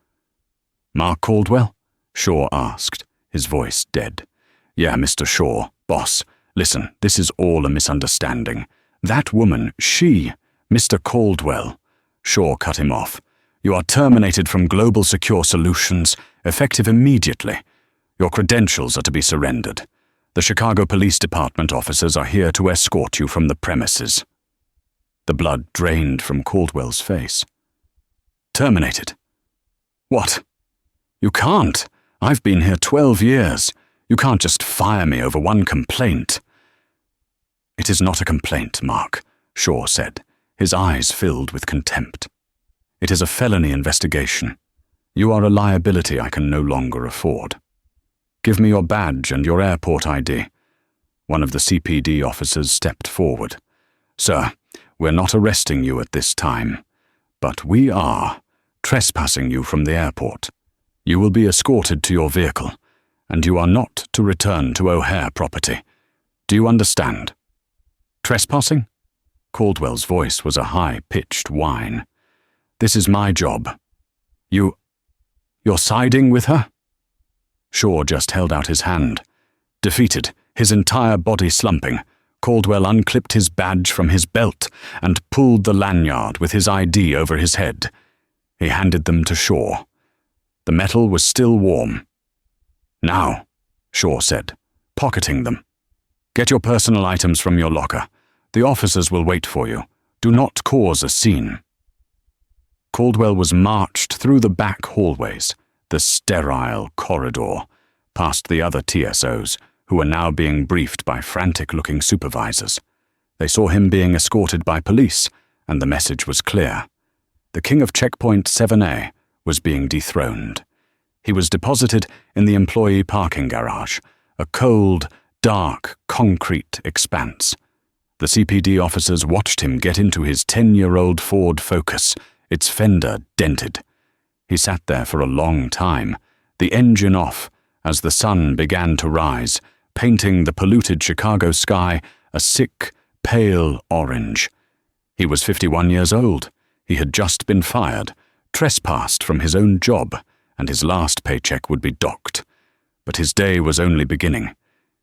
Mark Caldwell? Shaw asked, his voice dead. Yeah, Mr. Shaw, boss. Listen, this is all a misunderstanding. That woman, she, Mr. Caldwell. Shaw cut him off. You are terminated from Global Secure Solutions, effective immediately. Your credentials are to be surrendered. The Chicago Police Department officers are here to escort you from the premises. The blood drained from Caldwell's face. Terminated? What? You can't. I've been here 12 years. You can't just fire me over one complaint. It is not a complaint, Mark, Shaw said, his eyes filled with contempt. It is a felony investigation. You are a liability I can no longer afford. Give me your badge and your airport ID. One of the CPD officers stepped forward. Sir, we're not arresting you at this time, but we are trespassing you from the airport. You will be escorted to your vehicle, and you are not to return to O'Hare property. Do you understand? Trespassing? Caldwell's voice was a high-pitched whine. This is my job. You're siding with her? Shaw just held out his hand. Defeated, his entire body slumping, Caldwell unclipped his badge from his belt and pulled the lanyard with his ID over his head. He handed them to Shaw. The metal was still warm. Now, Shaw said, pocketing them. Get your personal items from your locker. The officers will wait for you. Do not cause a scene. Caldwell was marched through the back hallways, the sterile corridor, past the other TSOs, who were now being briefed by frantic-looking supervisors. They saw him being escorted by police, and the message was clear. The king of Checkpoint 7A was being dethroned. He was deposited in the employee parking garage, a cold, dark, concrete expanse. The CPD officers watched him get into his 10-year-old Ford Focus, its fender dented. He sat there for a long time, the engine off, as the sun began to rise, painting the polluted Chicago sky a sick, pale orange. He was 51 years old. He had just been fired, trespassed from his own job, and his last paycheck would be docked. But his day was only beginning.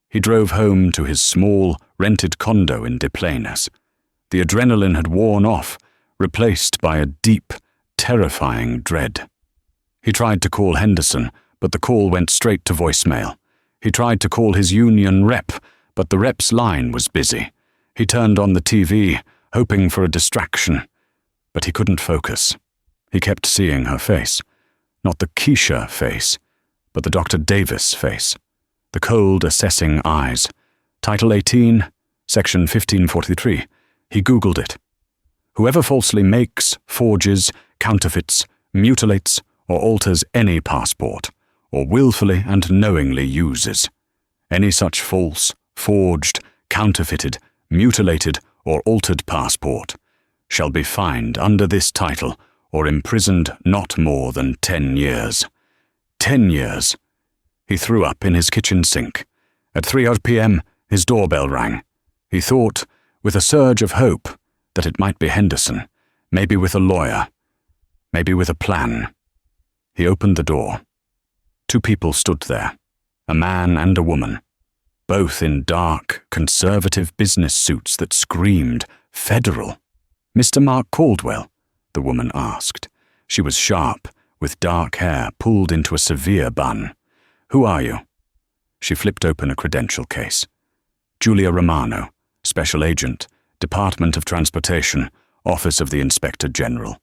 He drove home to his small, rented condo in Des Plaines. The adrenaline had worn off, replaced by a deep, terrifying dread. He tried to call Henderson, but the call went straight to voicemail. He tried to call his union rep, but the rep's line was busy. He turned on the TV, hoping for a distraction, but he couldn't focus. He kept seeing her face. Not the Keisha face, but the Dr. Davis face. The cold, assessing eyes. Title 18, Section 1543. He Googled it. Whoever falsely makes, forges, counterfeits, mutilates, or alters any passport, or willfully and knowingly uses any such false, forged, counterfeited, mutilated, or altered passport, shall be fined under this title or imprisoned not more than 10 years. 10 years. He threw up in his kitchen sink. At 3:00 p.m., his doorbell rang. He thought, with a surge of hope, that it might be Henderson, maybe with a lawyer, maybe with a plan. He opened the door. 2 people stood there, a man and a woman, both in dark, conservative business suits that screamed federal. "Mr. Mark Caldwell?" the woman asked. She was sharp, with dark hair pulled into a severe bun. "Who are you?" She flipped open a credential case. "Julia Romano, Special Agent, Department of Transportation, Office of the Inspector General.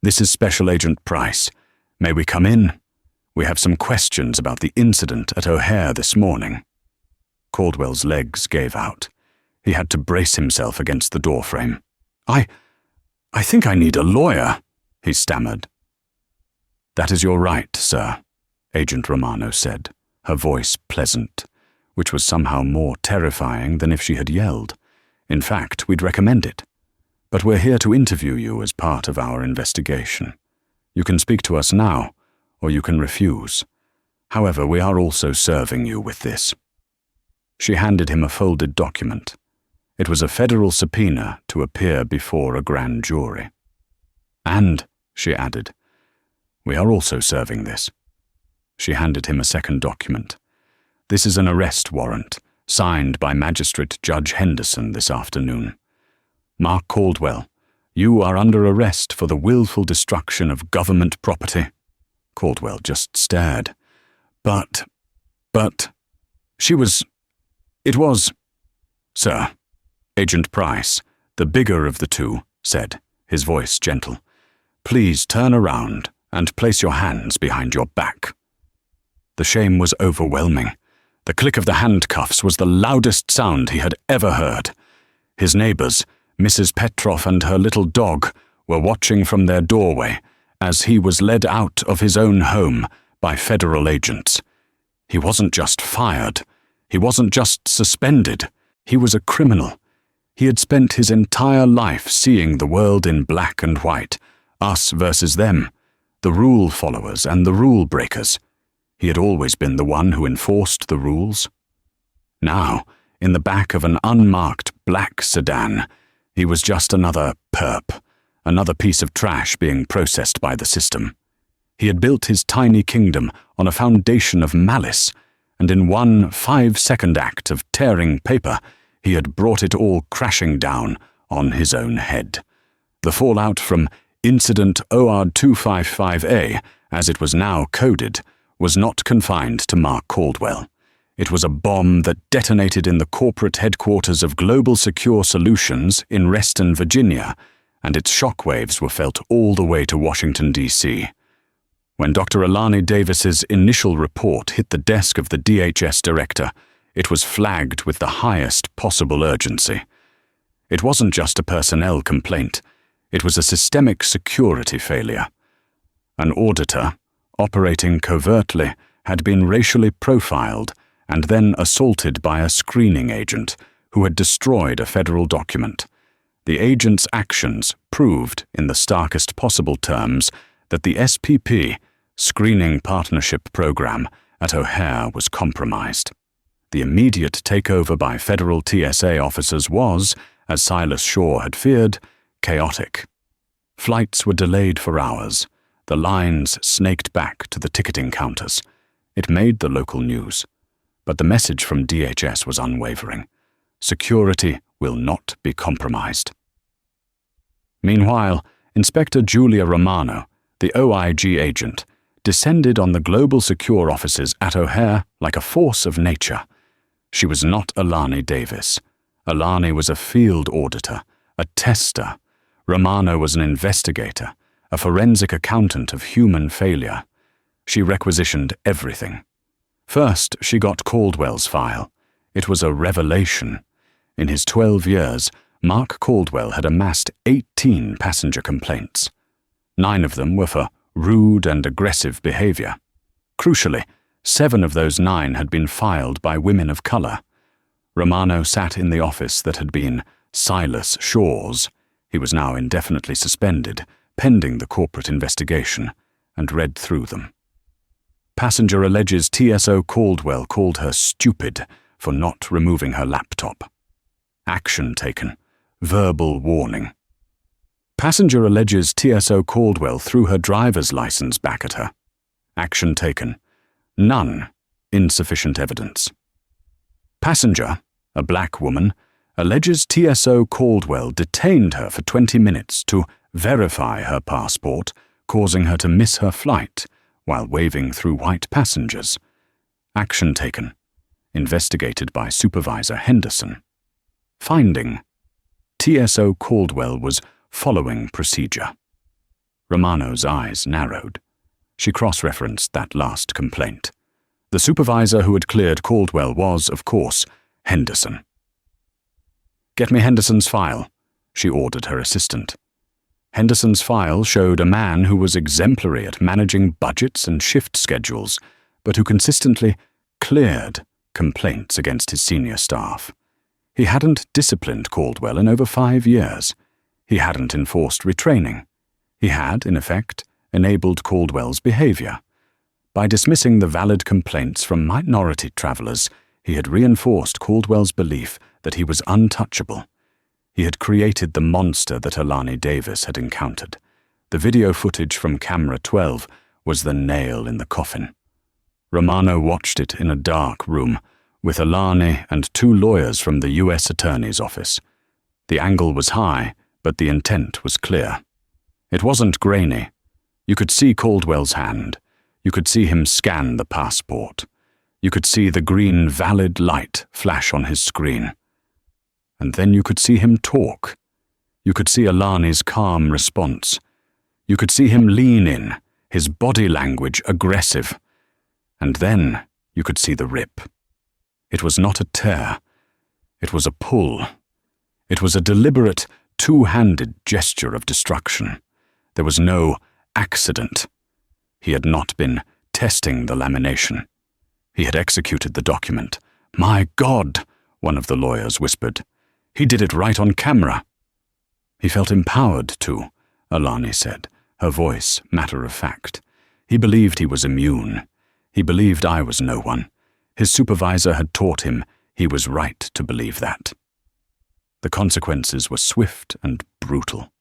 This is Special Agent Price. May we come in? We have some questions about the incident at O'Hare this morning." Caldwell's legs gave out. He had to brace himself against the doorframe. I think I need a lawyer," he stammered. "That is your right, sir," Agent Romano said, her voice pleasant, which was somehow more terrifying than if she had yelled. "In fact, we'd recommend it. But we're here to interview you as part of our investigation. You can speak to us now, or you can refuse. However, we are also serving you with this." She handed him a folded document. It was a federal subpoena to appear before a grand jury. "And," she added, "we are also serving this." She handed him a second document. "This is an arrest warrant, signed by Magistrate Judge Henderson this afternoon. Mark Caldwell, you are under arrest for the willful destruction of government property." Caldwell just stared. But, it was, "Sir," Agent Price, the bigger of the two, said, his voice gentle, "please turn around and place your hands behind your back." The shame was overwhelming. The click of the handcuffs was the loudest sound he had ever heard. His neighbors, Mrs. Petroff and her little dog, were watching from their doorway as he was led out of his own home by federal agents. He wasn't just fired. He wasn't just suspended. He was a criminal. He had spent his entire life seeing the world in black and white, us versus them, the rule followers and the rule breakers. He had always been the one who enforced the rules. Now, in the back of an unmarked black sedan, he was just another perp, another piece of trash being processed by the system. He had built his tiny kingdom on a foundation of malice, and in one 5-second act of tearing paper, he had brought it all crashing down on his own head. The fallout from Incident OR255A, as it was now coded, was not confined to Mark Caldwell. It was a bomb that detonated in the corporate headquarters of Global Secure Solutions in Reston, Virginia, and its shockwaves were felt all the way to Washington, D.C. When Dr. Alani Davis's initial report hit the desk of the DHS director, it was flagged with the highest possible urgency. It wasn't just a personnel complaint. It was a systemic security failure. An auditor, operating covertly, had been racially profiled and then assaulted by a screening agent who had destroyed a federal document. The agent's actions proved, in the starkest possible terms, that the SPP, Screening Partnership Program, at O'Hare was compromised. The immediate takeover by federal TSA officers was, as Silas Shaw had feared, chaotic. Flights were delayed for hours. The lines snaked back to the ticketing counters. It made the local news. But the message from DHS was unwavering. Security will not be compromised. Meanwhile, Inspector Julia Romano, the OIG agent, descended on the Global Secure offices at O'Hare like a force of nature. She was not Alani Davis. Alani was a field auditor, a tester. Romano was an investigator, a forensic accountant of human failure. She requisitioned everything. First, she got Caldwell's file. It was a revelation. In his 12 years, Mark Caldwell had amassed 18 passenger complaints. 9 of them were for rude and aggressive behavior. Crucially, 7 of those 9 had been filed by women of color. Romano sat in the office that had been Silas Shaw's. He was now indefinitely suspended, pending the corporate investigation, and read through them. Passenger alleges TSO Caldwell called her stupid for not removing her laptop. Action taken. Verbal warning. Passenger alleges TSO Caldwell threw her driver's license back at her. Action taken. None. Insufficient evidence. Passenger, a black woman, alleges TSO Caldwell detained her for 20 minutes to verify her passport, causing her to miss her flight while waving through white passengers. Action taken. Investigated by Supervisor Henderson. Finding. TSO Caldwell was following procedure. Romano's eyes narrowed. She cross-referenced that last complaint. The supervisor who had cleared Caldwell was, of course, Henderson. "Get me Henderson's file," she ordered her assistant. Henderson's file showed a man who was exemplary at managing budgets and shift schedules, but who consistently cleared complaints against his senior staff. He hadn't disciplined Caldwell in over 5 years. He hadn't enforced retraining. He had, in effect, enabled Caldwell's behavior. By dismissing the valid complaints from minority travelers, he had reinforced Caldwell's belief that he was untouchable. He had created the monster that Alani Davis had encountered. The video footage from camera 12 was the nail in the coffin. Romano watched it in a dark room, with Alani and 2 lawyers from the U.S. Attorney's Office. The angle was high, but the intent was clear. It wasn't grainy. You could see Caldwell's hand. You could see him scan the passport. You could see the green valid light flash on his screen. And then you could see him talk. You could see Alani's calm response. You could see him lean in, his body language aggressive. And then you could see the rip. It was not a tear. It was a pull. It was a deliberate, 2-handed gesture of destruction. There was no accident. He had not been testing the lamination. He had executed the document. "My God," one of the lawyers whispered. "He did it right on camera." "He felt empowered to," Alani said, her voice matter of fact. He believed he was immune. He believed I was no one. His supervisor had taught him he was right to believe that. The consequences were swift and brutal.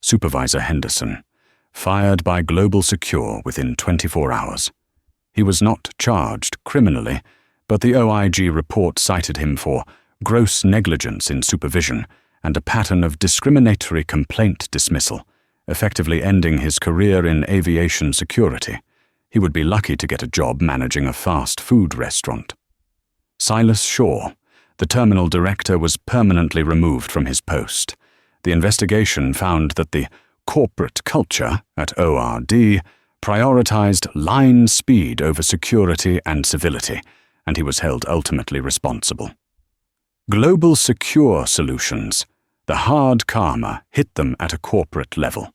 Supervisor Henderson, fired by Global Secure within 24 hours. He was not charged criminally, but the OIG report cited him for gross negligence in supervision and a pattern of discriminatory complaint dismissal, effectively ending his career in aviation security. He would be lucky to get a job managing a fast food restaurant. Silas Shaw, the terminal director, was permanently removed from his post. The investigation found that the corporate culture at ORD prioritized line speed over security and civility, and he was held ultimately responsible. Global Secure Solutions, the hard karma hit them at a corporate level.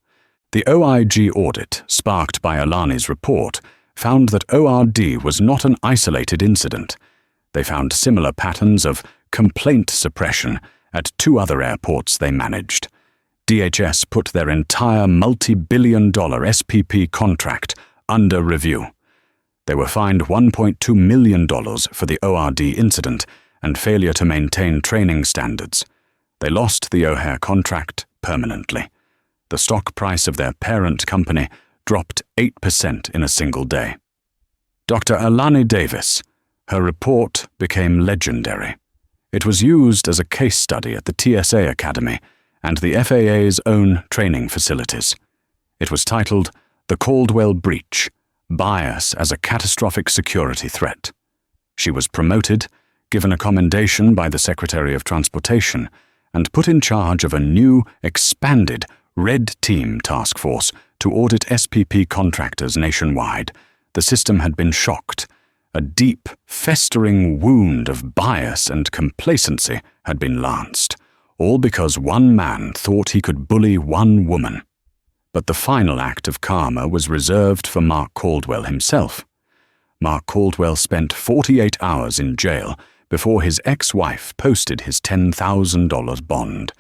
The OIG audit, sparked by Alani's report, found that ORD was not an isolated incident. They found similar patterns of complaint suppression at 2 other airports they managed. DHS put their entire multi-billion-dollar SPP contract under review. They were fined $1.2 million for the ORD incident and failure to maintain training standards. They lost the O'Hare contract permanently. The stock price of their parent company dropped 8% in a single day. Dr. Alani Davis, her report became legendary. It was used as a case study at the TSA Academy and the FAA's own training facilities. It was titled The Caldwell Breach: Bias as a Catastrophic Security Threat. She was promoted, given a commendation by the Secretary of Transportation, and put in charge of a new, expanded Red Team task force to audit SPP contractors nationwide. The system had been shocked. A deep, festering wound of bias and complacency had been lanced, all because one man thought he could bully one woman. But the final act of karma was reserved for Mark Caldwell himself. Mark Caldwell spent 48 hours in jail before his ex-wife posted his $10,000 bond.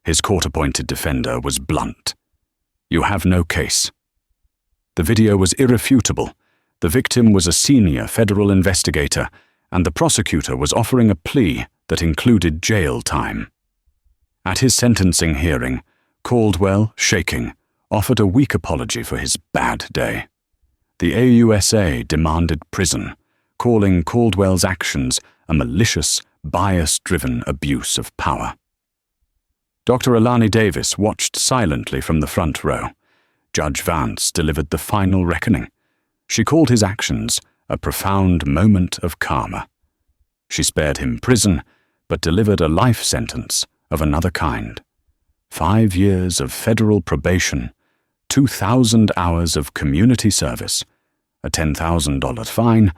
His court-appointed defender was blunt. "You have no case." The video was irrefutable. The victim was a senior federal investigator, and the prosecutor was offering a plea that included jail time. At his sentencing hearing, Caldwell, shaking, offered a weak apology for his bad day. The AUSA demanded prison, calling Caldwell's actions a malicious, bias-driven abuse of power. Dr. Alani Davis watched silently from the front row. Judge Vance delivered the final reckoning. She called his actions a profound moment of karma. She spared him prison, but delivered a life sentence of another kind. 5 years of federal probation, 2,000 hours of community service, a $10,000 fine,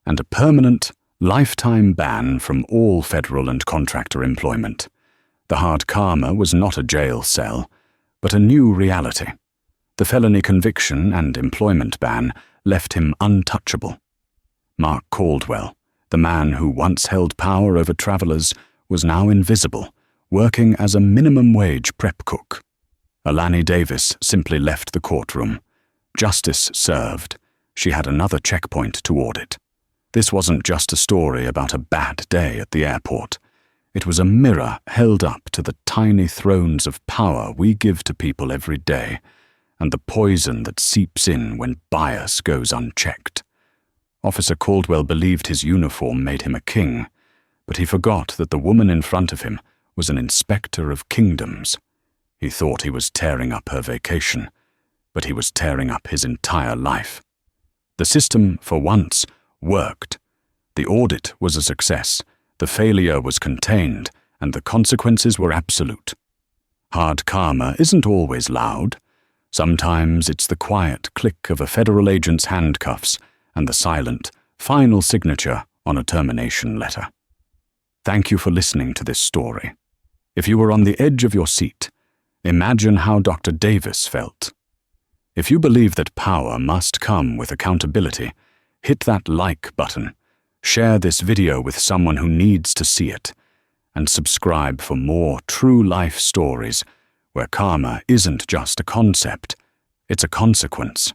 and a permanent, lifetime ban from all federal and contractor employment. The hard karma was not a jail cell, but a new reality. The felony conviction and employment ban left him untouchable. Mark Caldwell, the man who once held power over travelers, was now invisible, working as a minimum-wage prep cook. Alani Davis simply left the courtroom. Justice served. She had another checkpoint to audit. This wasn't just a story about a bad day at the airport. It was a mirror held up to the tiny thrones of power we give to people every day, and the poison that seeps in when bias goes unchecked. Officer Caldwell believed his uniform made him a king, but he forgot that the woman in front of him was an inspector of kingdoms. He thought he was tearing up her vacation, but he was tearing up his entire life. The system, for once, worked. The audit was a success, the failure was contained, and the consequences were absolute. Hard karma isn't always loud. Sometimes it's the quiet click of a federal agent's handcuffs and the silent, final signature on a termination letter. Thank you for listening to this story. If you were on the edge of your seat, imagine how Dr. Davis felt. If you believe that power must come with accountability, hit that like button, share this video with someone who needs to see it, and subscribe for more true life stories where karma isn't just a concept, It's a consequence.